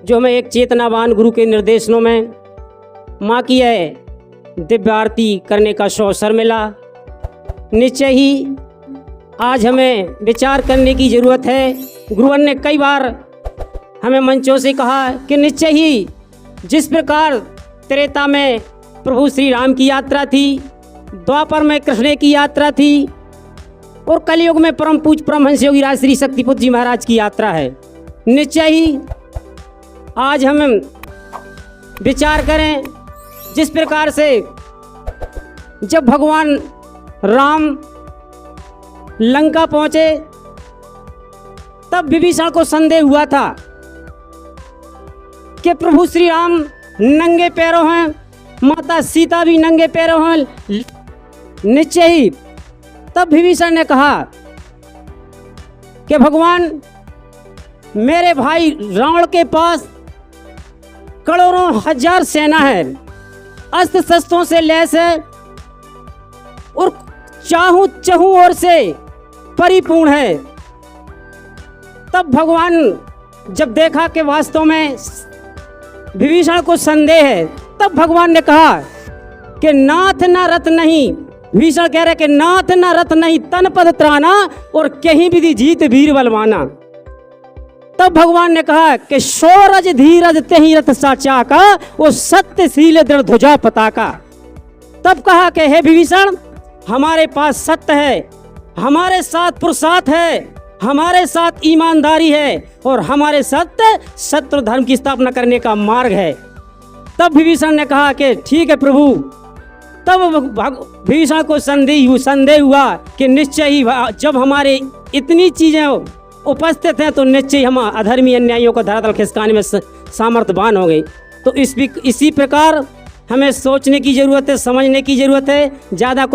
जो हमें एक चेतनावान गुरु के निर्देशों में माँ की है दिव्य आरती करने का अवसर मिला। निश्चय ही आज हमें विचार करने की ज़रूरत है। गुरुवर ने कई बार हमें मंचों से कहा कि निश्चय ही जिस प्रकार त्रेता में प्रभु श्री राम की यात्रा थी, द्वापर में कृष्ण की यात्रा थी और कलयुग में परम पूज्य परमहंस योगी राज श्री शक्तिपुत्र जी महाराज की यात्रा है। निश्चय ही आज हम विचार करें जिस प्रकार से जब भगवान राम लंका पहुंचे तब विभीषण को संदेह हुआ था कि प्रभु श्री राम नंगे पैरों हैं, माता सीता भी नंगे पैरों हैं। निश्चय ही तब विभीषण ने कहा कि भगवान मेरे भाई रावण के पास करोड़ों हजार सेना है, अस्त्र शस्त्रों से लैस है और चहुं ओर से परिपूर्ण है। तब भगवान जब देखा कि वास्तव में विभीषण को संदेह है, तब भगवान ने कहा कि नाथ न रथ नहीं। विभीषण कह रहे कि नाथ न रथ नहीं, तन पद त्राना और कहीं विधि जीत वीर बलवाना। तब भगवान ने कहा कि शौरज धीरज तेहि रथ साचा का, वो सत्यशील दृढ़ ध्वजा पताका। तब कहा कि हे विभीषण हमारे पास सत्य है, हमारे साथ पुरुषार्थ है, हमारे साथ ईमानदारी है और हमारे सत्य सत्य धर्म की स्थापना करने का मार्ग है। तब विभीषण ने कहा कि ठीक है प्रभु। तब विभीषण को संदेह हुआ कि निश्चय ही जब हमारे इतनी चीज़ें उपस्थित हैं तो निश्चय हम अधर्मी अन्यायियों को धरातल खिसकाने में सामर्थ्यवान हो गए। तो इसी प्रकार हमें सोचने की ज़रूरत है, समझने की ज़रूरत है। ज़्यादा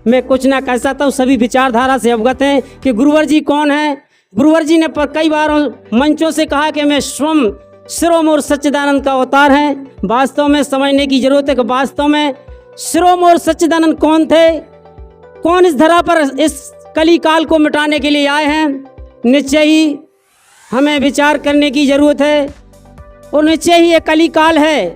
मैं कुछ ना कह सकता हूँ। सभी विचारधारा से अवगत हैं कि गुरुवर जी कौन है। गुरुवर जी ने कई बार मंचों से कहा कि मैं स्वयं शिरोमणि सच्चिदानंद का अवतार हैं। वास्तव में समझने की ज़रूरत है कि वास्तव में शिरोमणि सच्चिदानंद कौन थे, कौन इस धरा पर इस कली काल को मिटाने के लिए आए हैं। निश्चय ही हमें विचार करने की ज़रूरत है और निश्चय ही ये कली काल है।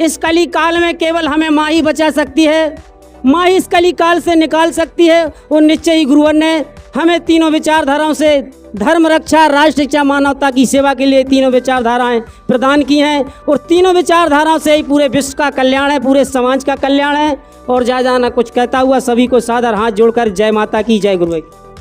इस कली काल में केवल हमें माँ ही बचा सकती है, माँ ही इस कली काल से निकाल सकती है। और निश्चय ही गुरुवर ने हमें तीनों विचारधाराओं से धर्म रक्षा, राष्ट्र रक्षा, मानवता की सेवा के लिए तीनों विचारधाराएं प्रदान की हैं और तीनों विचारधाराओं से ही पूरे विश्व का कल्याण है, पूरे समाज का कल्याण है। और ज़्यादा ना कुछ कहता हुआ सभी को सादर हाथ जोड़कर जय माता की, जय गुरुदेव।